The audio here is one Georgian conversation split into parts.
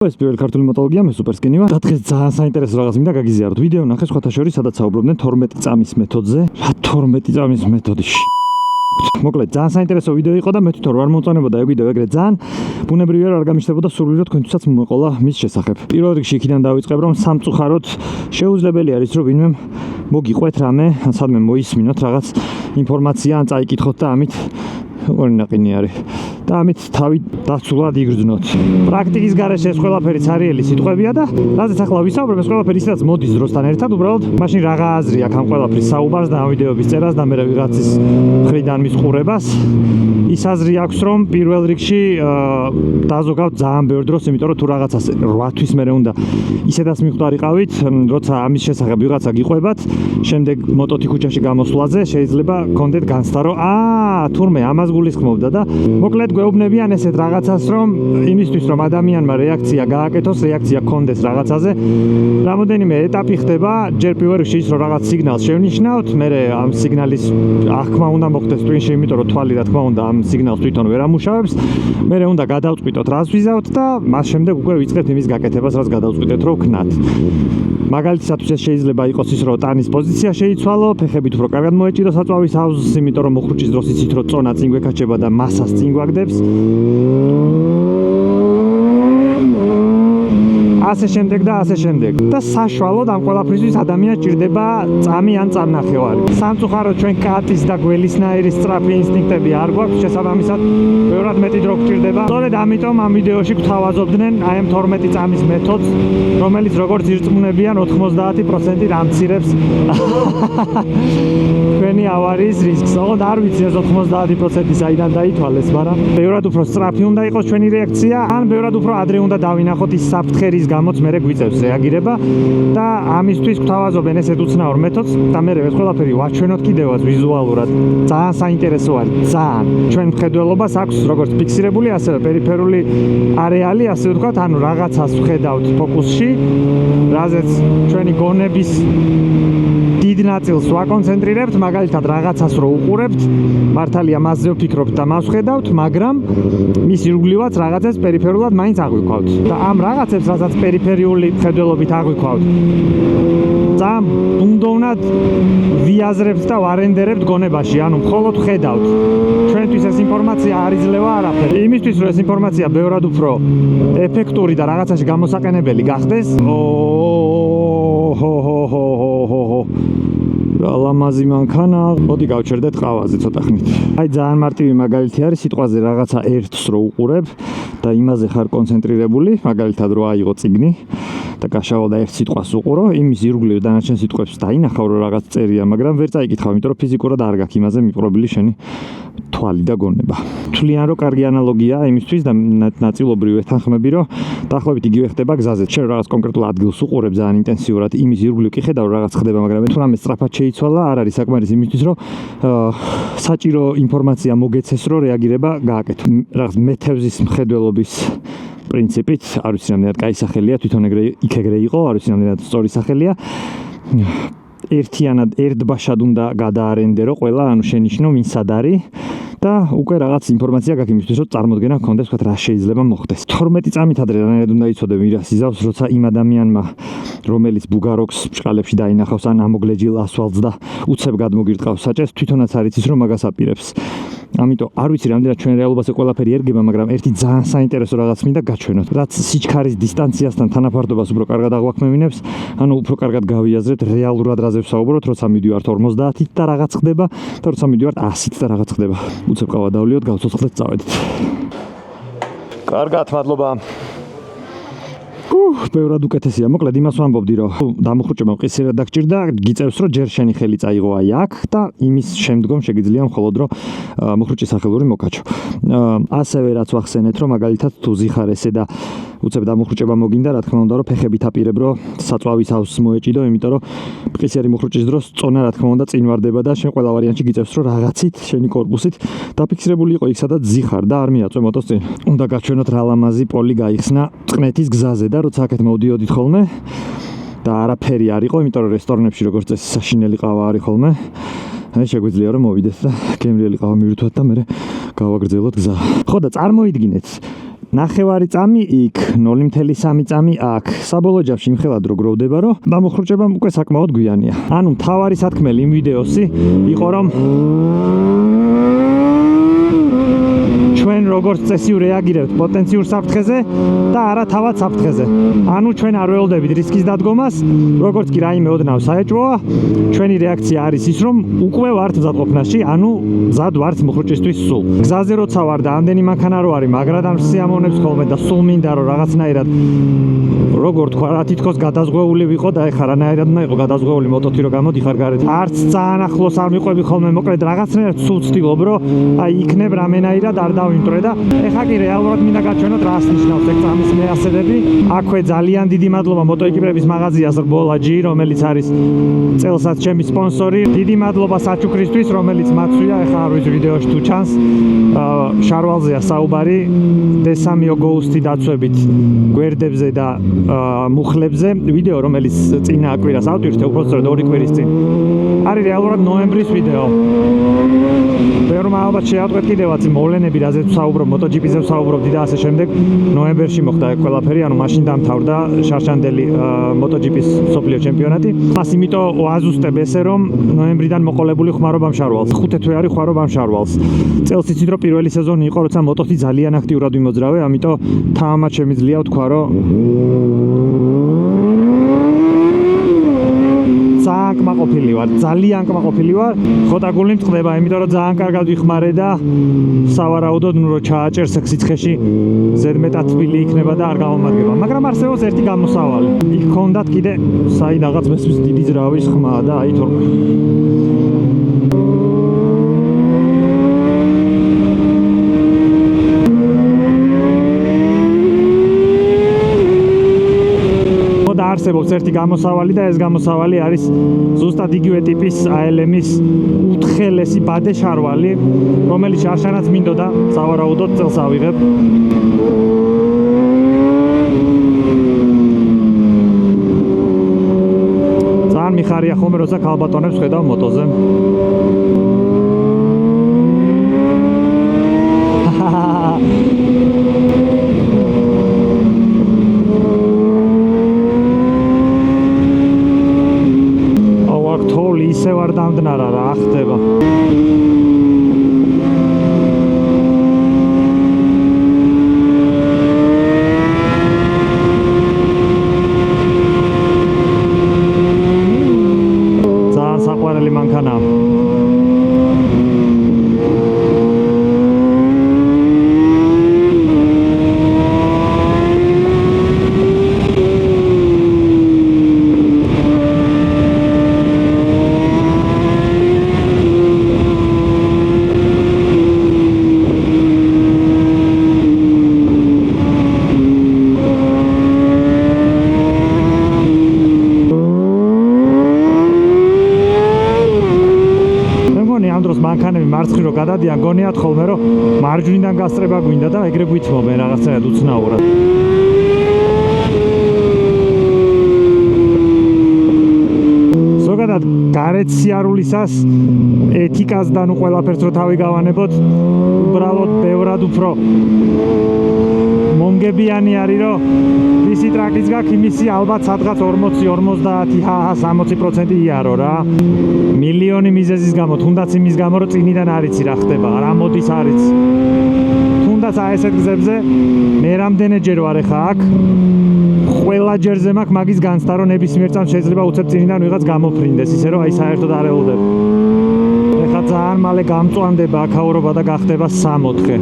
ეს პირველი ქართული მოტოლოგია მე სუპერსკინი ვარ. და დღეს ძალიან საინტერესო რაღაც მინდა გაგიზიაროთ. ვიდეო ნახე სხვათა შორის, სადაც საუბრობდნენ 12 წამის მეთოდზე. რა 12 წამის მეთოდი? მოკლედ ძალიან საინტერესო ვიდეო იყო და მე თვითონ არ მომწონებოდა ეგ ვიდეო ეგრე ძალიან ბუნებრივია არ გამიშლებოდა სურვილი რომ თქვენთვისაც მოეყოლა მის შესახებ. პირველ რიგში იქიდან დავიწყებ რომ სამწუხაროდ შეუძლებელი არის რომ ვინმე მოგიყვეთ რამე, ან სადმე მოისმინოთ რაღაც ინფორმაცია ან წაიკითხოთ და ამით ორი ნაყინი არის. და ამით თავი დაცულად იგრძნოთ. პრაქტიკის გარეშე ეს ყველაფერი ცარიელი სიტყვებია და რაზეც ახლა ვისაუბრებ ეს ყველაფერი ისედაც მოდის დროსთან ერთად უბრალოდ მაშინ რაღა აზრი აქვს ამ ყველაფრის საუბარს და ამ ვიდეოების წერას და მე ვიღაცის მხრიდან მის ყურებას. ის აზრი აქვს რომ პირველ რიგში დაზოგავთ ძალიან ბევრ დროს, იმიტომ რომ თუ რაღაცას 8 თვის მერე უნდა ისედაც მიხვდარიყავით, როცა ამის შესახებ ვიღაცა გიყვებათ, შემდეგ მოტოთი ქუჩაში გამოსვლაზე შეიძლება გქონდეთ განცდა რომ თურმე ამას გულისხმობდა და მოკლედ გვეუბნებიან ესეთ რაღაცას რომ იმისთვის რომ ადამიანმა რეაქცია გააკეთოს, რეაქცია გქონდეს რაღაცაზე, რამოდენიმე ეტაპი ხდება, ჯერ პირველ რიგში ის რომ რაღაც სიგნალს შევნიშნავთ, მერე ამ სიგნალის აღქმა უნდა მოხდეს ტვინში, იმიტომ რომ თვალი რა თქმა უნდა ამ სიგნალს თვითონ ვერ ამუშავებს, მერე უნდა გადავწყვიტოთ რას ვიზავთ და მას შემდეგ უკვე ვიწყებთ იმის გაკეთებას, რაც გადავწყვიტეთ რომ ვქნათ. მაგალითისათვის ეს შეიძლება იყოს ის რომ ტანის პოზიცია შეიცვალო, ფეხებით უფრო კარგად მოეჭიდო საწვავის აუზს, იმიტომ რომ მოხრუჭის დროს იცით რომ წონა წინ გვეკაჩება და მასას წინ გვაგდებს. ასე შემდეგ და ასე შემდეგ. და საშუალოდ ამ ყველაფრისთვის ადამიანს ჭირდება წამი ან წამნახევარი. სამწუხაროდ ჩვენ კატის და გველისნაირი სწრაფი ინსტინქტები არ გვაქვს, შესაბამისად ბევრად მეტი დრო გვჭირდება. სწორედ ამიტომ ამ ვიდეოში გვთავაზობდნენ აი ამ 12 წამის მეთოდს, რომელიც როგორც ირწმუნებიან 90% რამცირებს თქვენი ავარიის რისკს. ოღონდ არ ვიცი ეს 90% საიდან დაითვალეს, მაგრამ ბევრად უფრო სწრაფი უნდა იყოს ჩვენი რეაქცია, ან ბევრად უფრო ადრე უნდა დავინახოთ ის საფრთხერის გამოც მერე გვიწევს რეაგირება და ამისთვის გვთავაზობენ ესეთ უცნაურ მეთოდს და მერე ეს ყველაფერი ვაჩვენოთ კიდევაც ვიზუალურად. ძალიან საინტერესო არის, ძალიან. ჩვენ მხედველობას აქვს როგორც ფიქსირებული, ასევე პერიფერული არეალი, ასე ვთქვათ, ანუ რაღაცას ვხედავთ ფოკუსში, რაზეც ჩვენი გონების დიდ ნაწილს ვაკონცენტრირებთ, მაგალითად რაღაცას რო უყურებთ, მართალია მასზე ვფიქრობთ და მას ვხედავთ, მაგრამ მის ირგვლივაც რაღაცას პერიფერულად მაინც აღვიქვავთ. და ამ რაღაცებს, რასაც პერიფერიული მხედველობით აღვიქვავთ, ძალიან უნდოვნად ვიაზრებთ და ვარენდერებთ გონებაში, ანუ მხოლოდ ვხედავთ. ჩვენთვის ეს ინფორმაცია არ იძლევა არაფერი. იმისთვის, რომ ეს ინფორმაცია ბევრად უფრო ეფექტური და რაღაცაში გამოსაყენებელი გახდეს, რა ლამაზი მანქანა. მოდი გავჩერდეთ ყავაზე ცოტა ხნით. აი ძალიან მარტივი მაგალითი არის სიტყვაზე რაღაცა ერთს რო უყურებ და იმაზე ხარ კონცენტრირებული, მაგალითად რო აიღო წიგნი და გაშავალ და ერთ სიტყვას უყურო, იმის ირგვლივ დანარჩენ სიტყვებს დაინახავ რომ რაღაც წერია, მაგრამ ვერ წაიკითხავ, იმიტომ რომ ფიზიკურად არ გაქვს იმაზე მიპყრობილი შენი თვალი და გონება. თვლიან რომ კარგი ანალოგია იმისთვის და ნაწილობრივ ეთანხმები რომ დაახლოებით იგივე ხდება გზაზე. შენ რაღაც კონკრეტულ ადგილს უყურებ ძალიან ინტენსიურად, იმის ირგვლივ კი ხედავ რაღაც ხდება, მაგრამ თუ რამე სწრაფად შეიცვალა, არ არის საკმარისი იმისთვის რომ საჭირო ინფორმაცია მოგეცეს რომ რეაგირება გააკეთო. რაღაც მეთევზის მხედველობის პრინციპით, არ ვიცი რამდენად კაი სახელია, თვითონ ეგრე იყო, არ ვიცი რამდენად სწორი სახელია. ერთიანად ერთბაშად უნდა გადაარენდერო ყველა, ანუ შენიშნო ვინ სად არის და უკვე რაღაც ინფორმაცია გაქვს იმისთვის, რომ წარმოდგენა გქონდეს, ვთქვათ, რა შეიძლება მოხდეს. 12 წამით ადრე რანაირად უნდა იცოდე ვირას იზავს, როცა იმ ადამიანმა, რომელიც ბუგაროქს ბჭყალებში დაინახავს ან ამოგლეჯილ ასვალს და უცებ გადმოგირტყავს საჭეს, თვითონაც არ იცის რომ მაგას აპირებს. ამიტომ არ ვიცი რამდენად ჩვენ რეალობაზე ყველაფერი ერგება, მაგრამ ერთი ძალიან საინტერესო რაღაც მინდა გაჩვენოთ. რაც სიჩქარის დისტანციასთან თანაფარდობას უფრო კარგად აღვაქმევინებს, ანუ უფრო კარგად გავიაზრეთ რეალურად რაზე ვსაუბრობთ, როცა მიდივართ 50-ით და რაღაც ხდება და როცა მიდივართ 100-ით და რაღაც ხდება. უცებ ყავა დავლიოთ, გავცოცხლეთ, წავედით. კარგად, მადლობა. ბევრად უკეთესია. მოკლედ იმას ვამბობდი, რომ დამოხრუჭება მყისიერად დაგჭირდა, გიწევს რომ ჯერ შენი ხელი წაიღო აი აქ და იმის შემდგომ შეგიძლია მხოლოდ რომ მოხრუჭის სახელური მოკაჩო. ასევე რაც ვახსენეთ, რომ მაგალითად თუ ზიხარ ესე და უცებ დამოხრუჭება მოგინდა, რა თქმა უნდა, რომ ფეხებით აპირებ, რომ საწვავის აუზს მოეჭიდო, იმიტომ რომ მყისიერი მოხრუჭის დროს წონა რა თქმა უნდა წინ ვარდება და შენ ყველა ვარიანტში გიწევს რომ რაღაცით შენი კორპუსით დაფიქსირებული იყო იქ სადაც ზიხარ და არ მიაწვე მოტოს წინ. უნდა გაჩვენოთ რა ლამაზი პოლი გაიხსნა წყნეთის გზაზე და როცა აქეთ მოვდიოდით ხოლმე და არაფერი არ იყო, იმიტომ რომ რესტორნებში როგორც წესი საშინელი ყავა არის ხოლმე. აი შეგვიძლია რომ მოვიდეთ და გემრიელი ყავა მივირთვათ და მე გავაგრძელოთ გზა. ხო და წარმოიდგინეთ 9 წამი იქ, 0.3 წამი აქ. საბოლოო ჯამში იმხელად რო გროვდება, რომ დამოხრუჭება უკვე საკმაოდ გვიანია. ანუ მთავარი სათქმელი იმ ვიდეოსი იყო, რომ ჩვენ როგორც წესი რეაგირებთ პოტენციურ საფრთხეზე და არა თავად საფრთხეზე. ანუ ჩვენ არ ველოდებით რისკის დადგომას, როგორც კი რაიმე ოდნავ საეჭვოა, ჩვენი რეაქცია არის ის, რომ უკვე ვართ მზადყოფნაში, ანუ მზად ვართ მოხრუჭისთვის სულ. გზაზე როცა ვარ და ამდენი მანქანა რო არის, მაგრად სიამოვნებს ხოლმე და სულ მინდა რომ რაღაცნაირად როგორ თქვა რა თითქოს გადაზღვეული ვიყო და ეხლა რანაირად უნდა იყო გადაზღვეული მოტოთი რომ გამოდიხარ გარეთ. არც ძალიან ახლოს არ მიყვები ხოლმე, მოკლედ რაღაცნაირად სულ ვცდილობ რომ აი იქნებ რამენაირად არ დავიმტრე და ეხლა კი რეალურად მინდა გაჩვენოთ რას ნიშნავს ეგ წამის მეასებები. აქვე ძალიან დიდი მადლობა მოტოეკიპირების მაღაზიას რბოლა G, რომელიც არის წელსაც ჩემი სპონსორი. დიდი მადლობა საჩუქრისთვის, რომელიც მაცვია, ეხლა არ ვიცი ვიდეოში თუ ჩანს. შარვალზეა საუბარი, D3 Ghost-ი დაცვებით გვერდებზე და მუხლებზე. ვიდეო, რომელიც წინა კვირას ავტვირთე, უბრალოდ 2 კვირის წინ. არის რეალურად ნოემბრის ვიდეო. ბევრმა ალბათ შეავტყვეთ კიდევაც მოვლენები, რაზეც ვსაუბრობ, MotoGP-ზე ვსაუბრობდი და ასე შემდეგ. ნოემბერში მოხდა ეგ ყველაფერი, ანუ მაშინ დამთავრდა შარშანდელი MotoGP-ის მსოფლიო ჩემპიონატი. მას იმიტომ ვაზუსტებ ესე, რომ ნოემბრიდან მოყოლებული ხმარო ბამშარვალს. 5 თვე არის ხმარო ბამშარვალს. წელს იცით რომ პირველი სეზონი იყო, როცა მოტოთი ძალიან აქტიურად ვიმოძრავე, ამიტომ თამამად შემიძლია ვთქვა, რომ ძალიან კმაყოფილი ვარ. ხოდა გული მწყდება, იმიტომ რომ ძალიან კარგად ვიხმარე და სავარაუდოდ ნუ რო ჩააჭერს სიცხეში ზედმეტად თბილი იქნება და არ გამომადგება. მაგრამ არსებობს ერთი გამოსავალი. იქ ქონდათ კიდე საით რაღაც მესმის დიდი ძრავის ხმა და აი თორმე. არსებობს ერთი გამოსავალი და ეს გამოსავალი არის ზუსტად იგივე ტიპის ALM-ის უთხელესი ბადე შარვალი, რომელიც შარშანაც მინდოდა სავარაუდოდ წელს ავიღებ. ძალიან მიხარია ხოლმე როცა ქალბატონებს ხედავ მოტოზე. ისე ვარ დამდნარა რა ხდება. ძალიან საყვარელი მანქანაა. მანქანები მარცხნივ რო გადადიან, გონიათ ხოლმე რომ მარჯვნიდან გასწრება გვინდა და ეგრე გვითმობენ რაღაცნაირად უცნაურად. ზოგადად გარეთ სიარულისას ეთიკას და ნუ ყველაფერს რო თავი გავანებოთ, უბრალოდ ბევრად უფრო მომგებიანი არის, რომ ვისი ტრაკიც გაქვს, იმისი ალბათ სადღაც 40-50-60% იარო რა. მილიონი მიზეზის გამო, თუნდაც იმის გამო, რომ წინიდან არ იცი რა ხდება, რა მოდის არ იცი. თუნდაც აი ესეთ გზებზე მე რამდენჯერ ვარ ეხა აქ, ყველა ჯერზე მაქვს მაგის განცდა, რომ ნებისმიერ წამს შეიძლება უცებ წინიდან ვიღაც გამოფრინდეს, ისე რომ აი საერთოდ არ ელოდებ. ეხა ძალიან მალე გამწვანდება აქაურობა და გახდება 3-4.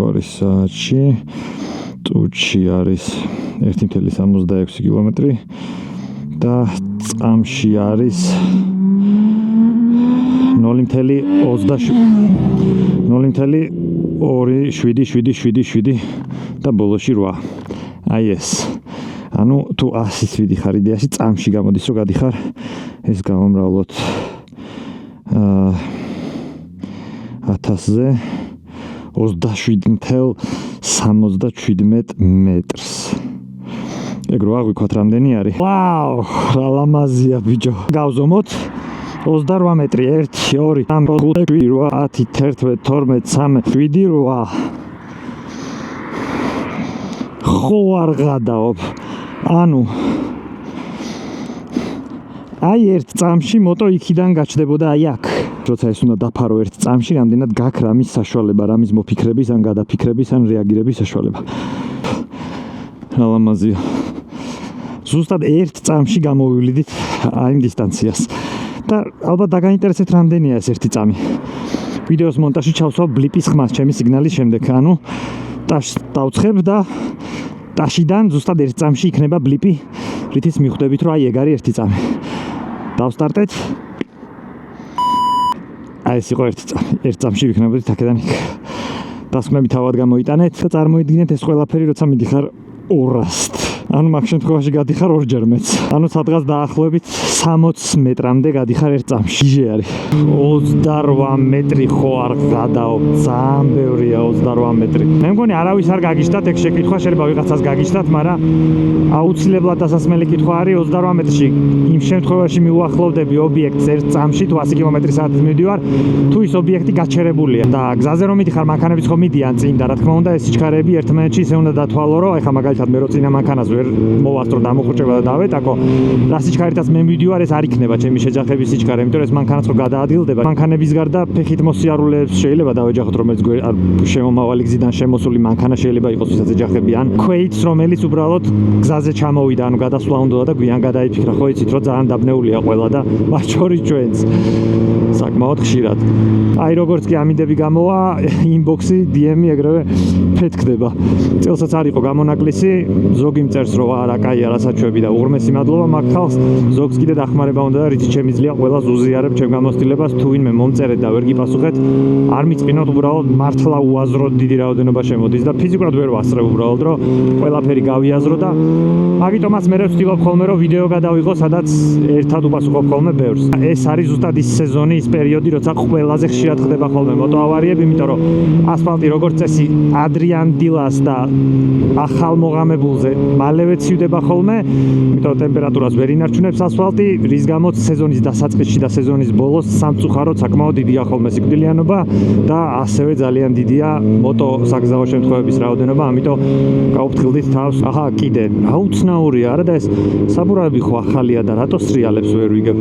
არის საათში, წუთში არის 1.66 კილომეტრი და წამში არის 0.27 და ბოლოში 8. აი ეს. ანუ თუ 100-ით ვიდიხარ იდეაში, წამში გამოდის რომ გადიხარ, ეს გამომრავლოთ 1000-ზე 27.77 მეტრს. ეგ რო აღვიქვათ რამდენი არის? ვაუ, რა ლამაზია ბიჭო. გავზომოთ 28 მეტრი 1 2 3 4 5 6 7 11 12 13 7 8. ხო არ გადაობ. ანუ აი ერთ წამში მოტო იქიდან გაჩნდებოდა აი აქ. როცა ეს უნდა დაფარო ერთ წამში, რამდენად გაქვს რამის საშუალება, რამის მოფიქრების, ან გადაფიქრების, ან რეაგირების საშუალება. რა ლამაზია. ზუსტად ერთ წამში გამოვივლიდით აი იმ დისტანციას. და ალბათ დაგაინტერესებთ რამდენია ეს ერთი წამი. ვიდეოს მონტაჟში ჩავსვავ ბლიპის ხმას ჩემი სიგნალის შემდეგ. ანუ ტაშს დავცხებ და ტაშიდან ზუსტად ერთ წამში იქნება ბლიპი, რითიც მიხვდებით რომ აი ეგ არის ერთი წამი. დავსტარტეთ. აი ეს იყო ერთი წამი. ერთ წამში ვიქნებოდით აქედან იქ. დასკვნები თავად გამოიტანეთ და წარმოიდგინეთ ეს ყველაფერი როცა მიდიხარ 200-თ. ანუ მაგ შემთხვევაში გადიხარ ორჯერ მეც. ანუ სადღაც დაახლოებით 60 მეტრამდე გადიხარ ერთ წამში. იჟე არის. 28 მეტრი ხო არ გადაობ. ძალიან ბევრია 28 მეტრი. მე მგონი არავის არ გაგიჟდათ ეგ შეკითხვა, შეიძლება ვიღაცას გაგიჟდათ, მაგრამ აუცილებლად დასასმელი კითხვა არის 28 მეტრში. იმ შემთხვევაში მიუახლოვდები ობიექტს ერთ წამში, თუ 100 კმ/სთ მივდივარ, თუ ის ობიექტი გაჩერებულია. და გზაზე რომ მიდიხარ, მანქანებიც ხომ მიდიან წინ და რა თქმა უნდა ეს სიჩქარეები ერთმანეთში ისე უნდა დათვალო, რომ ეხლა მაგალითად მე რო წინა მანქანას ვერ მოვასწრო დამოხუჭება და დავეტაკო, რა სიჩქარითაც მე მივდივარ, ეს არ იქნება ჩემი შეჯახების სიჩქარე, იმიტომ რომ ეს მანქანაც რო გადაადგილდება, მანქანების გარდა ფეხით მოსიარულეებს შეიძლება დავეჯახოთ, რომელიც შემომავალი გზიდან შემოსული მანქანა შეიძლება იყოს, ვისაც ეჯახები, ან ქვეითს, რომელიც უბრალოდ გზაზე ჩამოვიდა, ანუ გადასვლა უნდა და გვიან გადაიფიქრა, ხო იცით, რომ ძალიან დაბნეულია ყველა და მათ შორის ჩვენც საკმაოდ ხშირად. აი როგორც კი ამინდები გამოვა, ინბოქსი, DM-ი ეგრევე ფეთქდება. წელსაც არ იყო გამონაკლისი, ზოგი მწერს რომ არა, კაია, რასაჩვევი და უღრმესი მადლობა მაგ ხალხს, ზოგს კიდე დახმარება უნდა და რითიც შემიძლია ყველას უზიარებ ჩემ გამოცდილებას, თუ ვინმე მომწერეთ და ვერ გიპასუხეთ, არ მიწყინოთ, უბრალოდ მართლა უაზროდ დიდი რაოდენობა შემოდის და ფიზიკურად ვერ ვასწრებ უბრალოდ, რომ ყველაფერი გავიაზრო და მაგიტომაც მე ვცდილობ ხოლმე რომ ვიდეო გადავიღო, სადაც ერთად უპასუხობ ხოლმე ბევრს. ეს არის ზუსტად ის სეზონი, ის პერიოდი, როცა ყველაზე ხშირად ხდება ხოლმე მოტოავარიები, იმიტომ რომ ასფალტი როგორც წესი ადრიან დილას და ახალ მოღამებულზე მალევე ცივდება ხოლმე, იმიტომ ტემპერატურას ვერ ინარჩუნებს ასფალტი, რის გამოც სეზონის დასაწყისში და სეზონის ბოლოს სამწუხაროდ საკმაოდ დიდია ხოლმე სიკვდილიანობა და ასევე ძალიან დიდია მოტო საგზაო შემთხვევების რაოდენობა, ამიტომ გაუფრთხილდით თავს. აჰა, კიდე რა უცნაურია, არა და ეს საბურავები ხო ახალია და რატო სრიალებს ვერ ვიგებ?